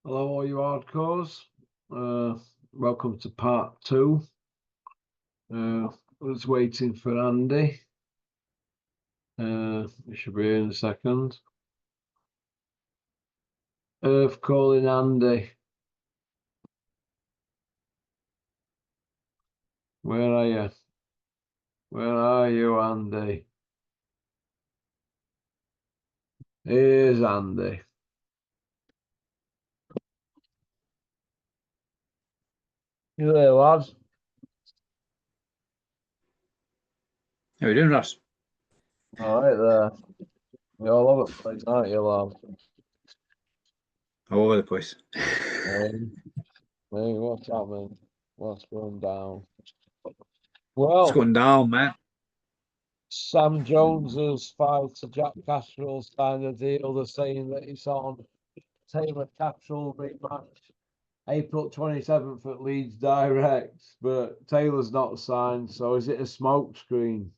Hello, all you hardcores. Welcome to part 2. I was waiting for Andy. He should be here in a second. Earth calling Andy. Where are you? Where are you, Andy? Here's Andy. You there, lads? How are you doing, Russ? All right there. You're all over the place, aren't you, lad? All over the place. Hey, what's happening? What's going down? Well, It's going down, man. Sam Jones's fight to Jack Castro signed a deal. They're saying that it's on Taylor Castro rematch April 27th at Leeds Direct, but Taylor's not signed. So is it a smoke screen?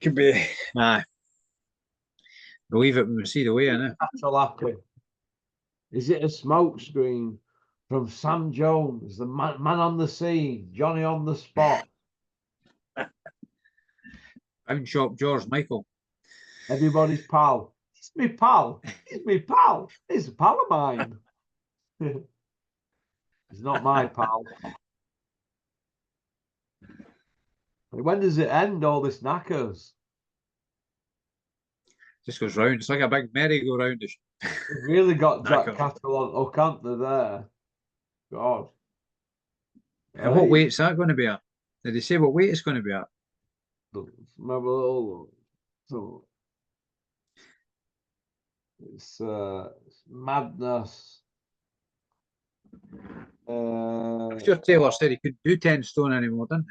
Could be. Aye. Believe it when we see the way, innit? Castro happy. Is it a smoke screen from Sam Jones, the man on the scene, Johnny on the spot? Pound shop George Michael. Everybody's pal. It's me pal. It's me pal. It's a pal of mine. It's not my pal. When does it end, all this knackers? Just goes round. It's like a big merry-go-round. They've really got Jack Knackers. Cattle on hook, aren't they, there? God. And what weight's that going to be at? Did they say what weight it's going to be at? Remember a little look. So it's madness. I'm sure Taylor said he couldn't do 10 stone anymore, didn't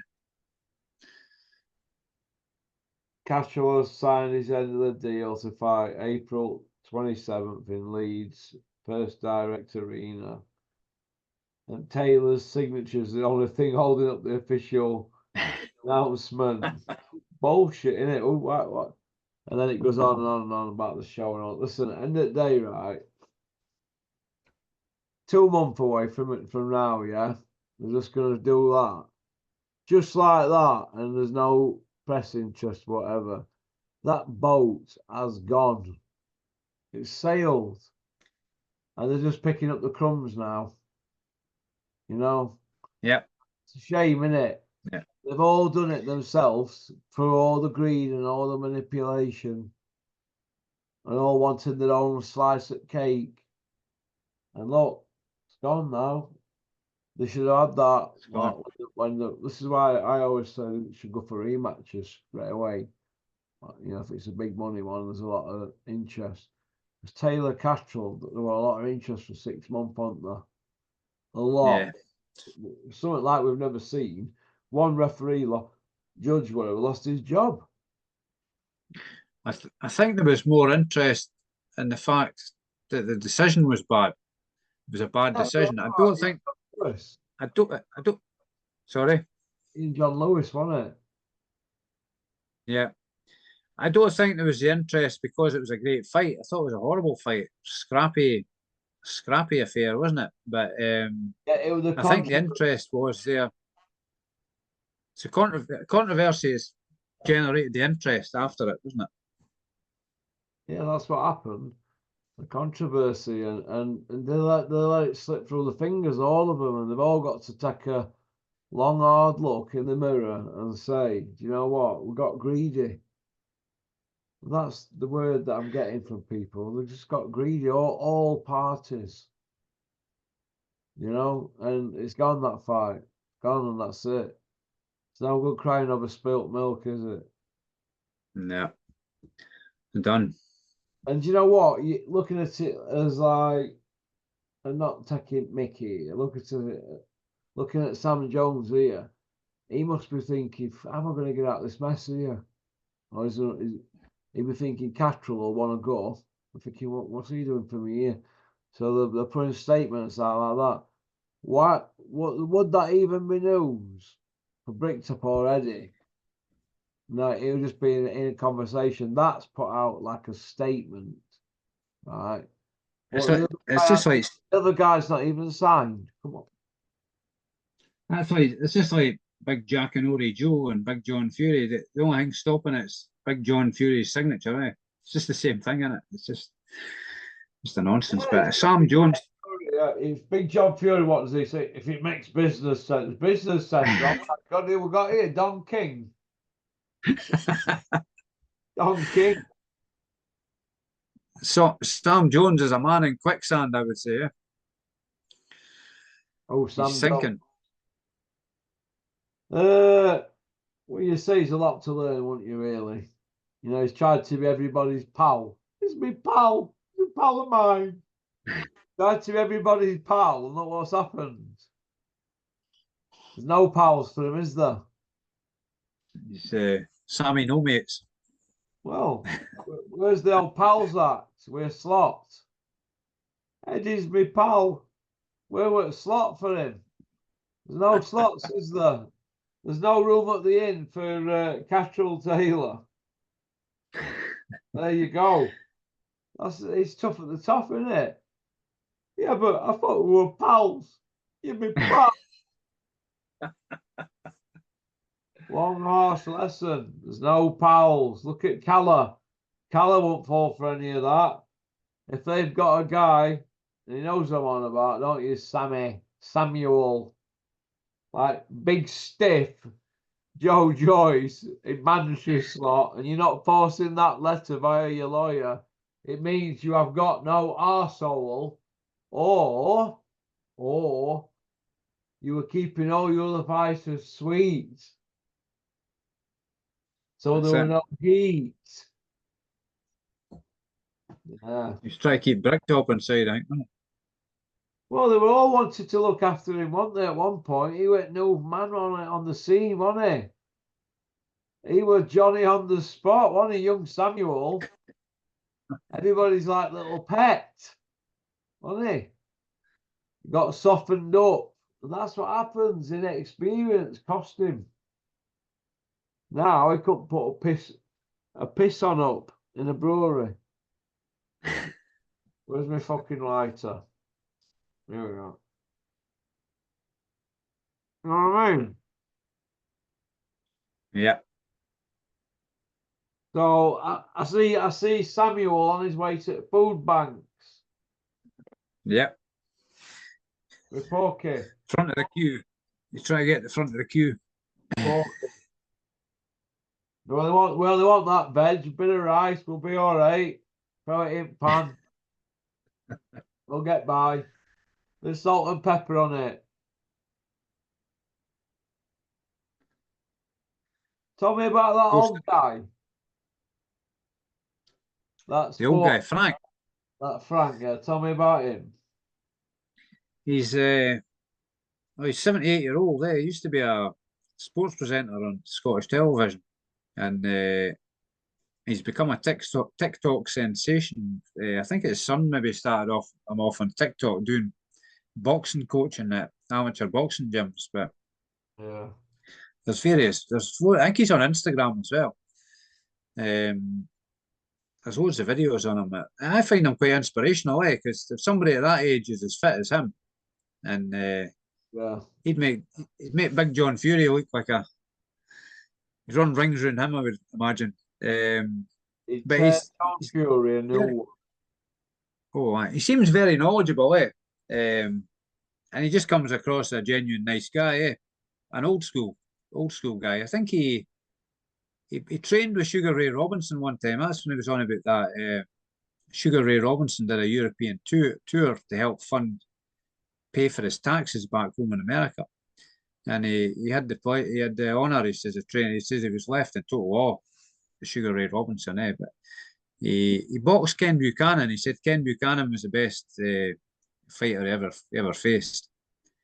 Castro has signed his end of the deal to fight April 27th in Leeds, First Direct Arena. And Taylor's signature is the only thing holding up the official announcement. Bullshit, innit? Oh, what? And then it goes on and on and on about the show and all. Listen, at the end of the day, right? 2 months away from now, yeah? They're just going to do that. Just like that. And there's no press interest, whatever. That boat has gone. It's sailed. And they're just picking up the crumbs now. You know? Yep. It's a shame, innit? Yeah. They've all done it themselves through all the greed and all the manipulation. And all wanting their own slice of cake. And look, it's gone now. They should have had that. This is why I always say they should go for rematches straight away. You know, if it's a big money one, there's a lot of interest. Because Taylor Castro, there were a lot of interest for 6 months, weren't there? A lot. Yeah. Something like we've never seen. One referee, judge, whatever, lost his job. I think there was more interest in the fact that the decision was bad. It was a bad decision. I don't think. Lewis. I don't. Sorry. John Lewis, wasn't it? Yeah. I don't think there was the interest because it was a great fight. I thought it was a horrible fight. Scrappy affair, wasn't it? But Yeah, it was I think the interest was there. So controversy has generated the interest after it, wasn't it? Yeah, that's what happened. The controversy and they let it slip through the fingers, all of them, and they've all got to take a long, hard look in the mirror and say, do you know what? We got greedy. That's the word that I'm getting from people. They just got greedy, all parties. You know, and it's gone, that fight. Gone, and that's it. It's no good crying over spilt milk, is it? No. Done. And do you know what? Looking at it as like, and not taking Mickey, looking at Sam Jones here, he must be thinking, am I going to get out of this mess here? Or is he be thinking Cattrall will want to go? I'm thinking, what's he doing for me here? So they're putting statements out like that. What would that even be news for Bricktop already? No, it would just be in a conversation. That's put out like a statement, right? It's What, like, it's just like, the other guy's not even signed. Come on. that's like, it's just like Big Jack and Ori Joe and Big John Fury. The only thing stopping it's Big John Fury's signature, eh? It's just the same thing, isn't it? It's just a nonsense. Yeah, But Sam Jones, if Big John Fury, what does he say? If it makes business sense, Oh my God, we got here Don King. Don King. so Sam Jones is a man in quicksand, I would say. Eh? Oh, He's Sam Jones. sinking. Well, you say he's a lot to learn, wouldn't you, really? You know, he's tried to be everybody's pal. He's my pal. He's a pal of mine. Tried to be everybody's pal, and look what's happened. There's no pals for him, is there? He's Sammy no mates. Well, where's the old pals at? We're slot. Eddie's my pal. Where was slot for him? There's no slots, is there? There's no room at the inn for Catrell Taylor. There you go. It's tough at the top, isn't it? Yeah, but I thought we were pals. You're my pal. Long horse lesson. There's no pals. Look at Calla. Calla won't fall for any of that. If they've got a guy, and he knows what I'm on about, don't you, Samuel? Like big stiff Joe Joyce in mandatory slot, and you're not forcing that letter via your lawyer, it means you have got no arsehole, or you were keeping all your other fighters sweet. So That's there were it. no heat. Yeah. He's trying to keep Bricktop inside, I think. Well, they were all wanted to look after him, weren't they, at one point? He went new man on the scene, wasn't he? He was Johnny on the spot, wasn't he, young Samuel? Everybody's like little pet, wasn't he? He got softened up. And that's what happens. Inexperience cost him. Now he couldn't put a piss on up in a brewery. Where's my fucking lighter? Here we go. You know what I mean? Yeah. So I see Samuel on his way to food banks Yeah. with Porky. Front of the queue. He's trying to get the front of the queue. Porky. Well, they want that veg, a bit of rice, we'll be all right. Throw it in pan. We'll get by. There's salt and pepper on it. Tell me about that old guy. That's the old guy, Frank. That Frank, yeah. Tell me about him. He's 78-year-old. He used to be a sports presenter on Scottish television, and he's become a TikTok sensation. I think his son maybe started off him off on TikTok doing boxing coaching at amateur boxing gyms. But Yeah. there's various. I think he's on Instagram as well. There's loads of videos on him. And I find him quite inspirational, because if somebody at that age is as fit as him, and Yeah. he'd make Big John Fury look like he'd run rings around him, I would imagine. But he's Fury a new one. he seems very knowledgeable, and he just comes across a genuine nice guy, an old school guy. I think he trained with Sugar Ray Robinson one time. That's when he was on about that. Sugar Ray Robinson did a European tour to help pay for his taxes back home in America, and he had the honour. He says of training. He says he was left in total awe with Sugar Ray Robinson, but he boxed Ken Buchanan. He said Ken Buchanan was the best fighter ever faced.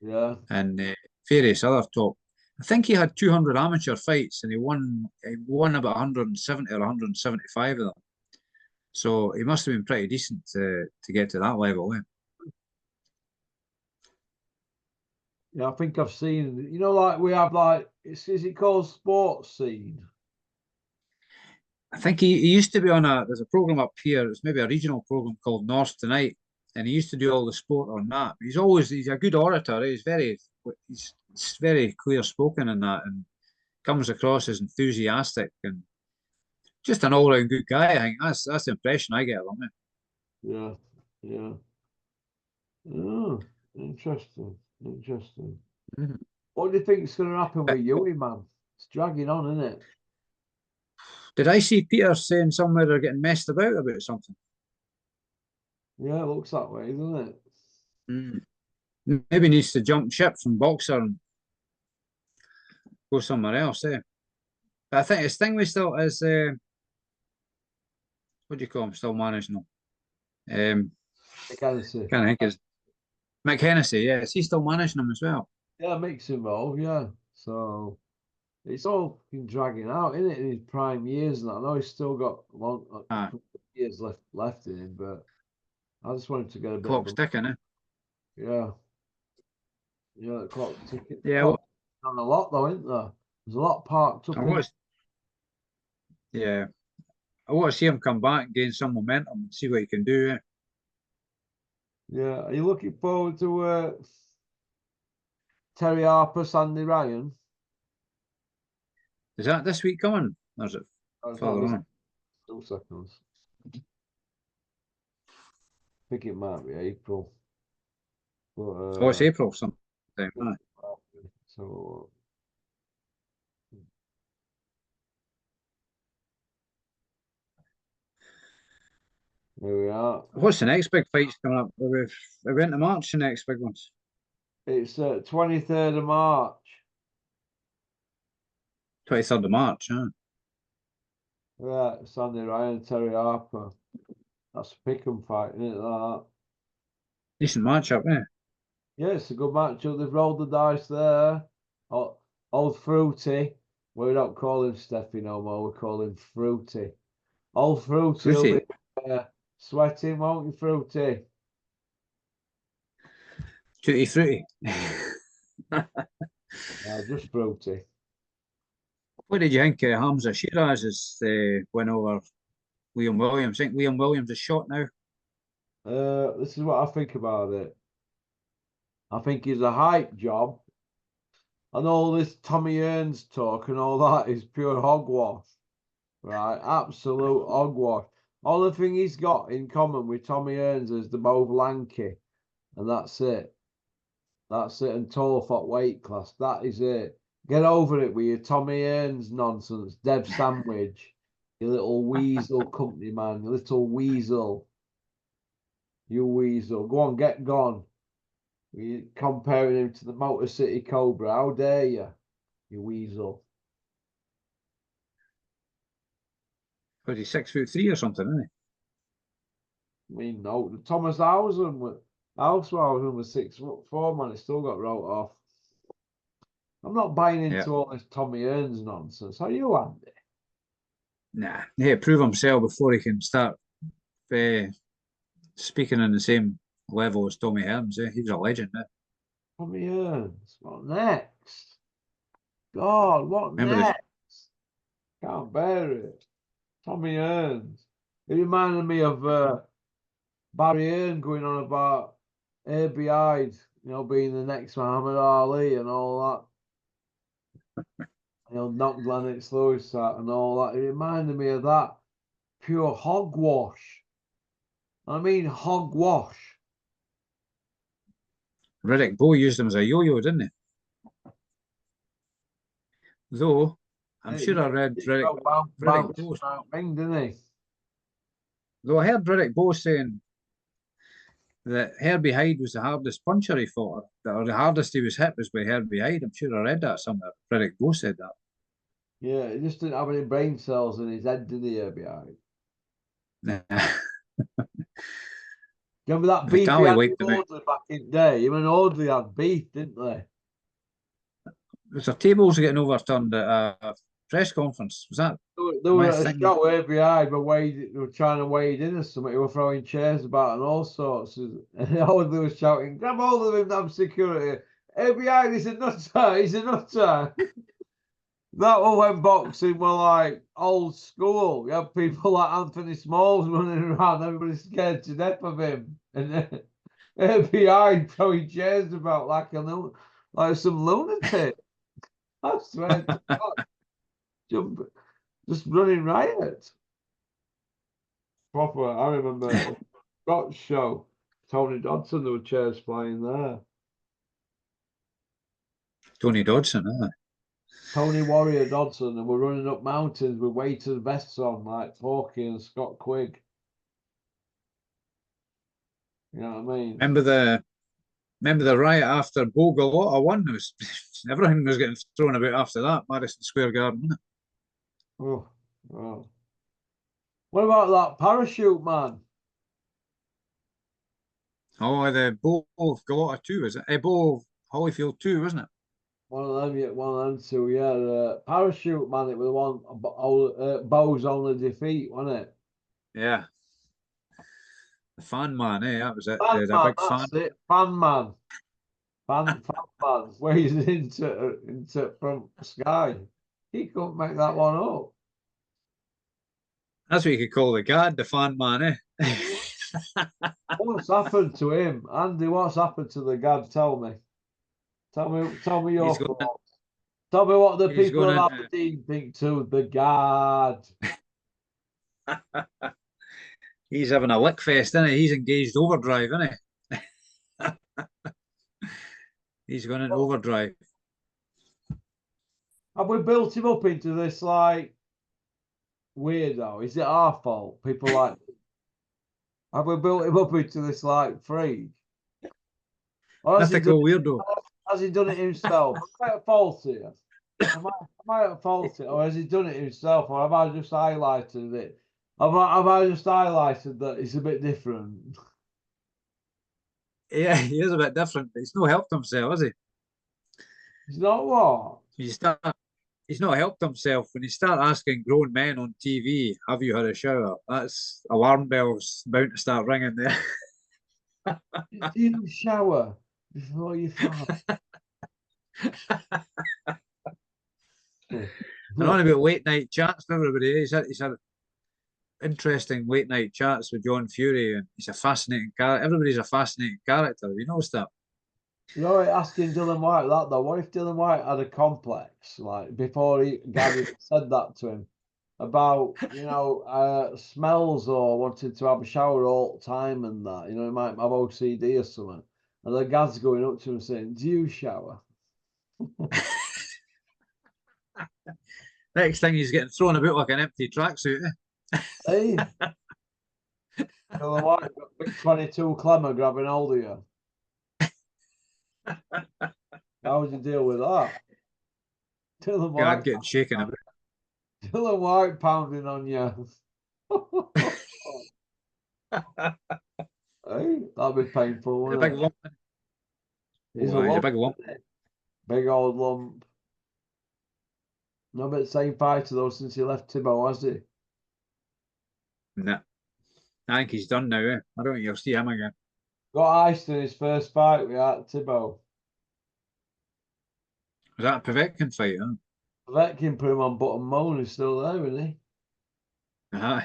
Yeah, and various other top. I think he had 200 amateur fights, and he won about 170 or 175 of them. So he must have been pretty decent to get to that level. Yeah, I think I've seen. You know, like we have, like is it called Sports Scene? I think he used to be on there's a program up here. It's maybe a regional program called North Tonight, and he used to do all the sport on that. He's a good orator. He's very clear spoken in that, and comes across as enthusiastic and just an all round good guy. I think that's the impression I get of him. Yeah, yeah. Oh, interesting, interesting. Mm-hmm. What do you think is going to happen with Yui, man? It's dragging on, isn't it? Did I see Peter saying somewhere they're getting messed about something? Yeah, it looks that way, doesn't it? Mm. Maybe needs to jump ship from boxer and go somewhere else. But I think his thing was still is what do you call him? Still managing them. Hennessy. Can't think is Mick Hennessy. Yeah, is he still managing them as well? Yeah, Mick's involved. Yeah, so it's all been dragging out, isn't it? In his prime years, and I know he's still got a couple of years left in him, but I just wanted to get a bit Clock's of ticking, eh? yeah, the clock ticking. Yeah, Clock on a lot though, isn't there? There's a lot parked up. I was. Yeah, I want to see him come back, gain some momentum, and see what he can do. Eh? Yeah, are you looking forward to Terry Harper, Sandy Ryan? Is that this week coming? Or is it further on? 2 seconds. I think it might be April. But, Oh, it's April sometime. Right. So here we are. What's the next big fight's coming up? We went to March, the next big ones. It's 23rd of March. 23rd of March, huh? Yeah, Sandy Ryan, Terry Harper. That's a pick 'em fight, isn't it? That? Decent matchup, eh? Yeah, it's a good matchup. They've rolled the dice there. Old Fruity. We don't call him Steffi no more. We call him Fruity. Old Fruity will be sweating, won't you, Fruity? Tutti frutti. Just Fruity. What did you think of Hamza Shiraz's win over Liam Williams? I think Liam Williams is shot now. This is what I think about it. I think he's a hype job. And all this Tommy Earns talk and all that is pure hogwash. Right? Absolute hogwash. Only thing he's got in common with Tommy Earns is they're both lanky. And that's it. That's it. And tall for weight class. That is it. Get over it with your Tommy Earns nonsense. Deb Sandwich. You little weasel company man. You little weasel. You weasel. Go on, get gone. You're comparing him to the Motor City Cobra. How dare you? You weasel. But he's 6'3" or something, isn't I mean, no. Thomas Housen was 6'4", man. He still got wrote off. I'm not buying into all this Tommy Earns nonsense. Are you, Andy? Nah, he had to prove himself before he can start speaking on the same level as Tommy Hearns. He's a legend. Tommy Earns. What next? God, what Remember next? Can't bear it. Tommy Earns. It reminded me of Barry Earn going on about A.B. Hyde, being the next Muhammad Ali and all that. Knocked Lennox Lewis out and all that. It reminded me of that. Pure hogwash. I mean hogwash. Riddick Bowe used him as a yo-yo, didn't he? Though, I'm sure I read Riddick Bowe. Didn't he? Though I heard Riddick Bowe saying that Herbie Hyde was the hardest puncher he fought, or the hardest he was hit was by Herbie Hyde. I'm sure I read that somewhere. Riddick Bowe said that. Yeah, he just didn't have any brain cells in his head, did he, Herbie Hyde? Nah. Remember that beef he had with Audley back in the day? Him and Audley had beef, didn't they? Was there tables getting overturned at a press conference? Was that? They were at a show Herbie Hyde, but they were trying to wade in or something. They were throwing chairs about and all sorts. And Audley was shouting, "Grab hold of him, damn security!" Herbie Hyde, he's a nutter. He's a nutter. That was when boxing were like old school. You had people like Anthony Smalls running around, everybody's scared to death of him. And then FBI throwing chairs about like some lunatic. I swear to God, just running riot. Proper. I remember Scott's show, Tony Dodson, there were chairs flying there. Tony Dodson, Tony Warrior Dodson, and we're running up mountains with weighted vests on, like Forky and Scott Quigg. You know what I mean? Remember the riot after Bo Galota won? Everything was getting thrown about after that, Madison Square Garden, wasn't it? Oh, oh. What about that parachute man? Oh, the Bo Galota 2, is it? Bo Holyfield 2, wasn't it? One of them, yeah, one of them two, yeah. The parachute man, it was the one Bo's only defeat, wasn't it? Yeah. The fan man, that was it. Fan The man, big fan. that's it. Fan man. Fan man. Ways into from Sky. He couldn't make that one up. That's what you could call the guard, the fan man, What's happened to him? Andy, what's happened to the Gad? Tell me your He's thoughts. Tell me what the he's people of going Aberdeen think to the Gad. He's having a lick fest, isn't he? He's engaged overdrive, isn't he? He's going in overdrive. Have we built him up into this like weirdo? Is it our fault? People like have we built him up into this like freak? Or Mythical weirdo. Has he done it himself? Am I at fault here? Am I at fault here? Or has he done it himself? Or have I just highlighted it? Have I just highlighted that it's a bit different? Yeah, he is a bit different, but he's not helped himself, has he? He's not what? He's not helped himself. When you start asking grown men on TV, have you had a shower? That's alarm bells bound to start ringing there. Do you shower before you fart? And on about late night chats with everybody, he's had interesting late night chats with John Fury, and he's a fascinating character. Everybody's a fascinating character. Have you noticed that? You're asking Dylan White that though. What if Dylan White had a complex, like before Gary said that to him about smells or wanted to have a shower all the time and that, he might have OCD or something. And the Gad's going up to him saying, "Do you shower?" Next thing he's getting thrown about like an empty tracksuit. Hey, Dylan White got big 22 Clemmer grabbing hold of you. How would you deal with that? Dylan White, God getting shaken about. Dylan White pounding on you. Hey, that'd be painful, wouldn't A big it? lump. He's a He's a lump, big lump. big old lump. No bit same fighter though since he left Tibbo, has he? Nah. I think he's done now. I don't think you'll see him again. Got iced in his first fight with Tibbo. Was that a Povetkin fight? Huh? Vetkin put him on bottom moan. He's still there, isn't he?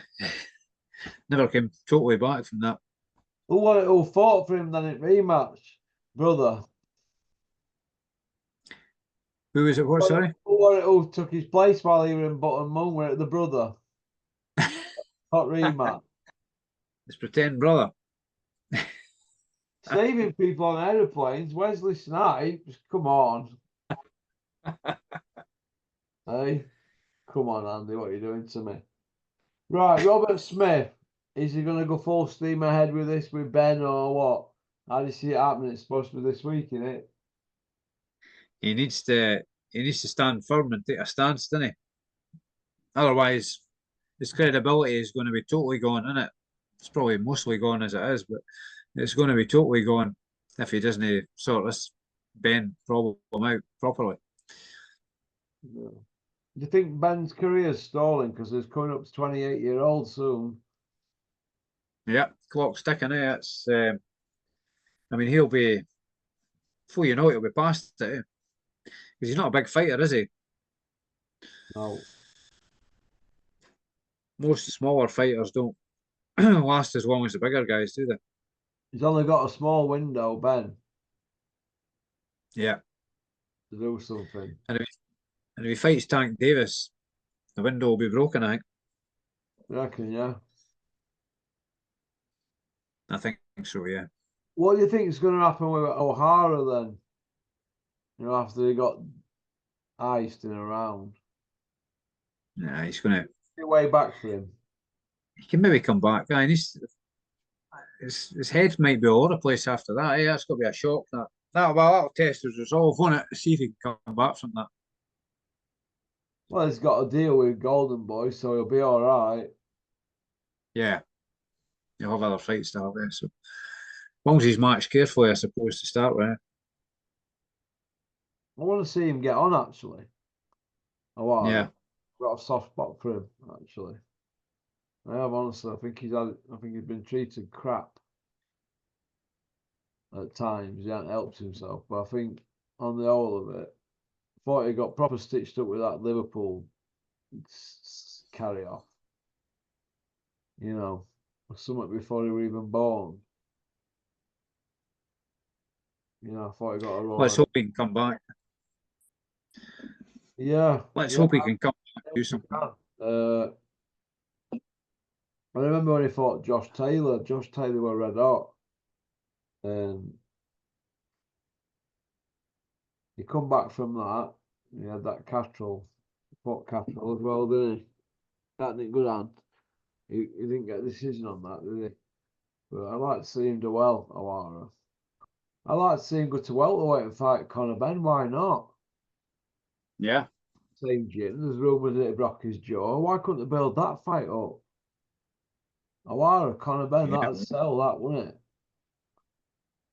Never came totally back from that. Who fought for him then in rematch? Brother. Who was it? What? Sorry. Who took his place while he was in bottom moan? Were it the brother? Hot rematch. His pretend brother. Saving people on aeroplanes. Wesley Snipes. Come on. Hey, come on, Andy. What are you doing to me? Right, Robert Smith. Is he going to go full steam ahead with this with Ben or what? How do you see it happening? It's supposed to be this week, isn't it? He needs to stand firm and take a stance, doesn't he? Otherwise, his credibility is going to be totally gone, isn't it? It's probably mostly gone as it is, but it's going to be totally gone if he doesn't sort this Ben problem out properly. Yeah. Do you think Ben's career is stalling because he's coming up to 28-year-old soon? Yeah, clock's ticking. It's. I mean, he'll be. Before you know it, he'll be past it. Because he's not a big fighter, is he? No, Most smaller fighters don't last as long as the bigger guys, do they? he's only got a small window, Ben, Yeah. to do something. And if he fights Tank Davis, the window will be broken, I think. You reckon, yeah? I think so, yeah. What do you think is going to happen with O'Hara then? You know, after he got iced in a round. Yeah, he's gonna Way back for him. he can maybe come back. And his head might be all over the place after that. Eh? That's gonna be a shock. That'll test his resolve, won't it? See if he can come back from that. Well, he's got a deal with Golden Boy, so he'll be all right. Yeah. He'll have other fights to have there. So as long as he's matched carefully, I suppose, to start with. I want to see him get on, actually. Yeah. Got a soft spot for him, actually. I have, honestly. I think he's been treated crap at times. He hasn't helped himself. But I think on the whole of it, I thought he got proper stitched up with that Liverpool carry off. You know, something before he were even born. You know, I thought he got a Let's hope he can come back. Yeah. Let's hope he can come back and do something. I remember when he fought Josh Taylor. Josh Taylor were red hot. He come back from that. He had that Castrol. Fought Castrol as well, didn't he? That didn't go down. He didn't get a decision on that, did he? But I like to see him do well, O'Hara. I like to see him go to welterweight and fight Conor Benn. Why not? Yeah. Same gym. There's rumours that he broke his jaw. Why couldn't they build that fight up? O'Hara, Conor Benn, that'd sell that, wouldn't it?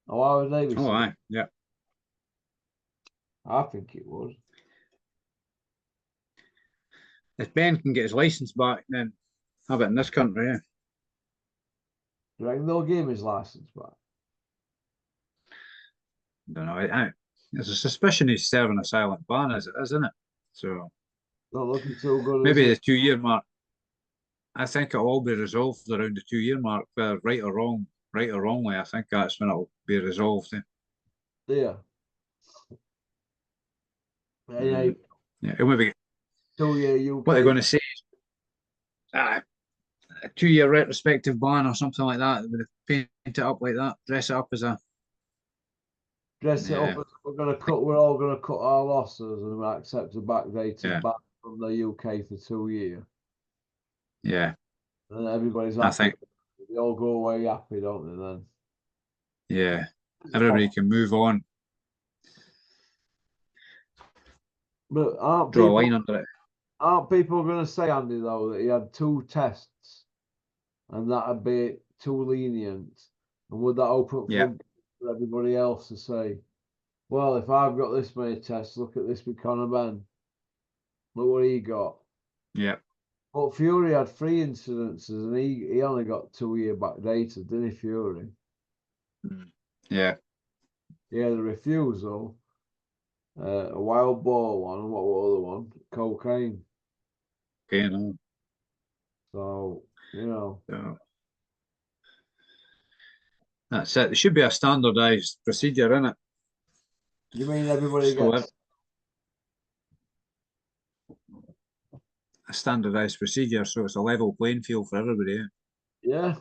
O'Hara Davis. Oh, aye. Yeah. I think it would. If Ben can get his license back, then have it in this country, yeah. Do you reckon they'll give him his license back? Don't know. There's a suspicion he's serving a silent ban, as it is, isn't it? So Not looking too good. maybe the 2 year mark. I think it'll all be resolved around the 2 year mark, whether right or wrongly. I think that's when it'll be resolved. Yeah. Yeah, maybe 2 year UK. what they're going to say is a 2 year retrospective ban or something like that. Paint it up like that, dress it up as a Dress it up as we're all gonna cut our losses and accept a backdated ban from the UK for 2 years. Yeah. And everybody's happy. I think they all go away happy, don't they then? Yeah. Everybody can move on. But Draw a line under it. Aren't people gonna say, Andy, though, that he had 2 tests and that'd be too lenient? And would that open for everybody else to say, well, if I've got this many tests, look at this with Conor Benn. Look what he got. Yeah. But Fury had 3 incidences and he only got 2 year backdated, didn't he, Fury? Yeah. He had a refusal, a wild boar one, and what was the other one? Cocaine. Okay, no. So, you know. So, that's it. There should be a standardised procedure, in it. You mean everybody gets a standardised procedure, so it's a level playing field for everybody. Yeah.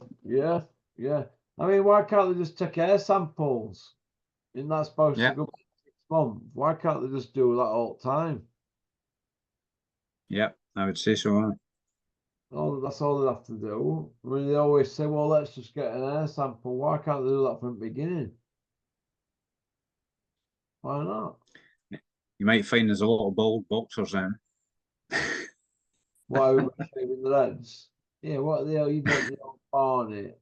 I mean, why can't they just take air samples? Isn't that supposed to go 6 months? Why can't they just do that all the time? Yeah, I would say so. Oh, that's all they have to do. I mean, they always say, well, let's just get an air sample. Why can't they do that from the beginning? Why not? You might find there's a lot of bald boxers in. Why are we shaving the heads? Yeah, what the hell you make the old Barney?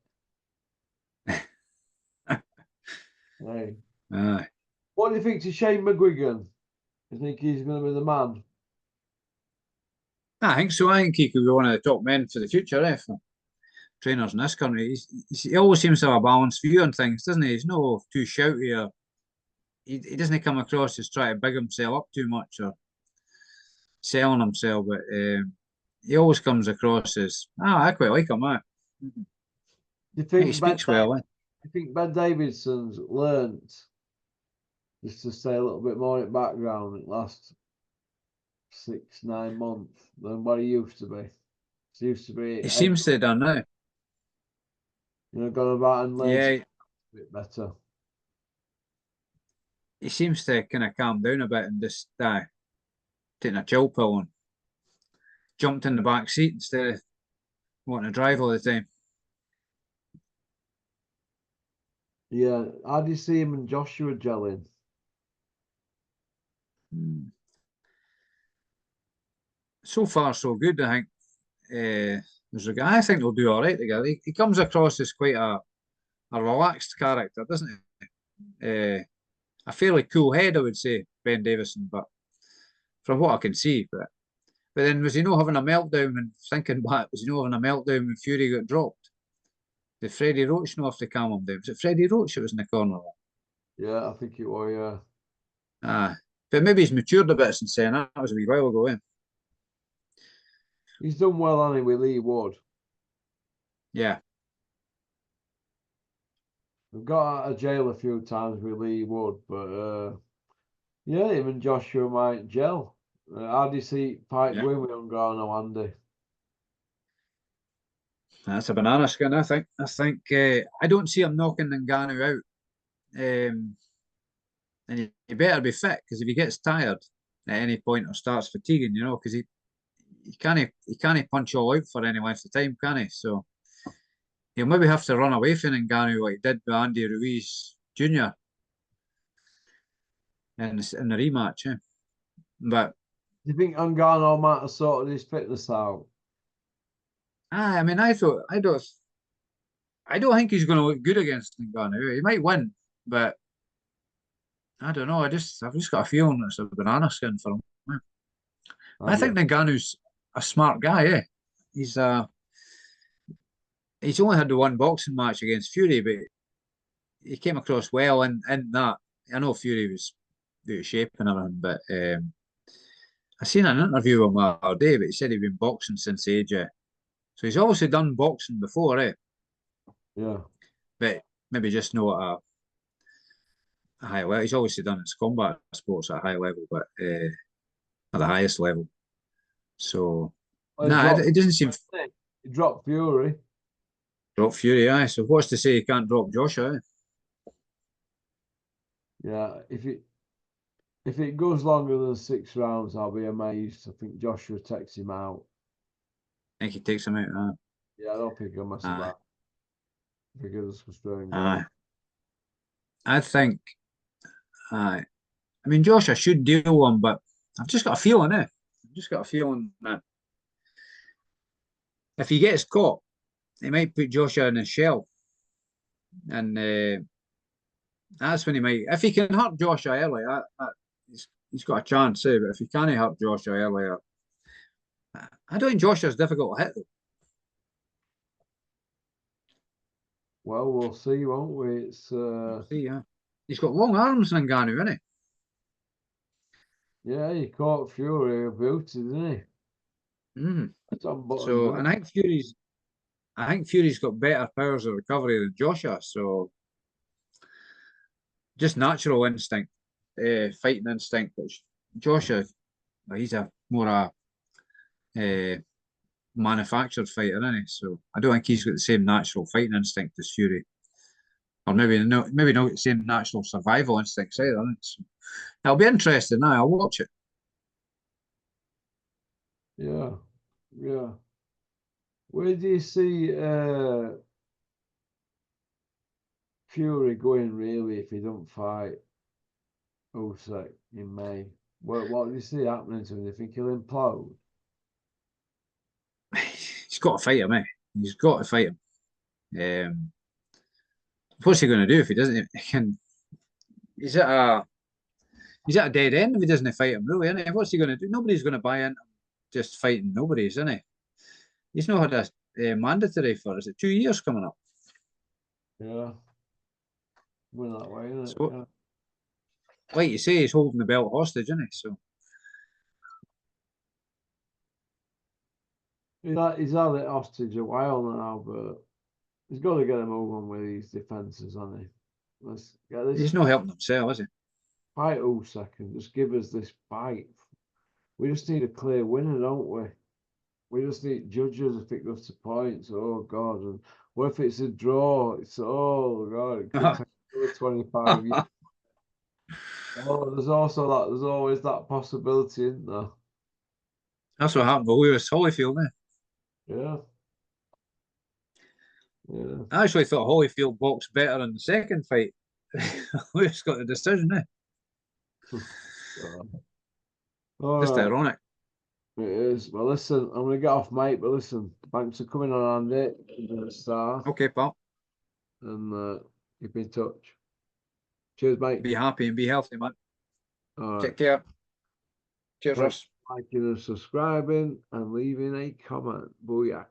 Hey. What do you think to Shane McGuigan? You think he's going to be the man? I think so. I think he could be one of the top men for the future, for trainers in this country. He always seems to have a balanced view on things, doesn't he? He's not too shouty, or he doesn't come across as trying to big himself up too much, or selling himself, but he always comes across as I quite like him. Do you He think speaks well. Do you think Ben Davidson's learnt just to stay a little bit more in the background in the last 6-9 months than what he used to be? He used to be He edge, seems to have done now. gone about and learned Yeah, a bit better. he seems to kind of calm down a bit and just taking a chill pill and jumped in the back seat instead of wanting to drive all the time. Yeah, how do you see him and Joshua gelling? So far, so good. I think there's a guy. I think they'll do all right together. He comes across as quite a relaxed character, doesn't he? A fairly cool head, I would say, Ben Davison. But from what I can see, but then was he not having a meltdown? And thinking back, was he not having a meltdown when Fury got dropped? Did Freddie Roach not have to calm him down? Was it Freddie Roach that was in the corner? Yeah, I think it was. Yeah, But maybe he's matured a bit since then. That was a wee while ago. he's done well on it with Lee Wood. Yeah, We've got out of jail a few times with Lee Wood, but yeah, him and Joshua might gel. How do you see fight yeah. going with Ngannou, Andy? That's a banana skin. I think I don't see him knocking Ngannou out. And he better be fit because if he gets tired at any point or starts fatiguing, because he can't punch all out for any length of time, can he? So he'll maybe have to run away from Ngannou like he did with Andy Ruiz Jr. in the rematch. But Do you think Ngannou might have sorted his fitness out? I mean, I don't think he's going to look good against Ngannou. He might win, but I don't know. I've just got a feeling it's a banana skin for him. I Have think you? Ngannou's a smart guy. He's uh he's only had the one boxing match against Fury, but he came across well in that. I know Fury was out of shape and everything, but I seen an interview with him the other day, but he said he'd been boxing since the age of. So he's obviously done boxing before, Yeah. but maybe just not at a high level. He's obviously done his combat sports at a high level, but at the highest level. So, Well, nah, it doesn't seem he dropped Fury. drop Fury, aye. So what's to say he can't drop Joshua? Yeah, if it goes longer than 6 rounds, I'll be amazed. I think Joshua takes him out. I think he takes him out. Yeah, I don't think he'll mess Aye, about. I think he'll just go straight and go. aye. I think, aye. I mean, Joshua should deal one, but I've just got a feeling, I've just got a feeling that if he gets caught, he might put Joshua in his shell, and that's when he might. If he can hurt Joshua early, he's got a chance, but if he can't hurt Joshua earlier, I don't think Joshua's difficult to hit. Though. Well, we'll see, won't we? It's We'll see, yeah. He's got long arms, Ngannou, isn't yeah, he caught Fury booted, didn't he? Mm. he? It's on button So, down. I think Fury's got better powers of recovery than Joshua. So, just natural instinct, fighting instinct. Which Joshua, he's a more uh, manufactured fighter, isn't he? So I don't think he's got the same natural fighting instinct as Fury, or maybe not the same natural survival instincts either. So it'll be interesting. Now I'll watch it. Yeah, yeah. Where do you see Fury going really if he don't fight Usyk in May? What do you see happening to him? Do you think he'll implode? He's got to fight him, He's got to fight him. What's he going to do if he doesn't? He can. He's at a he's at a dead end if he doesn't fight him, really, isn't he? What's he going to do? Nobody's going to buy into just fighting nobody, isn't he? He's not had a mandatory for, is it 2 years coming up? Yeah, went that way, isn't it? So, Yeah. like you say, he's holding the belt hostage, isn't he? So, He's had it hostage a while now, but he's got to get a move on with these defences, hasn't he? Let's get this He's not helping himself, is he? fight second. Just give us this fight. We just need a clear winner, don't we? We just need judges if it goes to points. Oh God! And what if it's a draw? It's oh God! It could take another 25 years. Oh, there's also that. There's always that possibility, isn't there? That's what happened with Lewis Holyfield. Yeah. Yeah. I actually thought Holyfield boxed better in the second fight. Lewis got the decision, All Just right. ironic. It is. Well, listen, I'm gonna get off, mate. But listen, thanks for coming on, Andy. You're a star, Okay, pal. and keep in touch. Cheers, mate. Be happy and be healthy, man. All right. Take care. Cheers, Thanks Russ. for liking and subscribing and leaving a comment. Booyaka.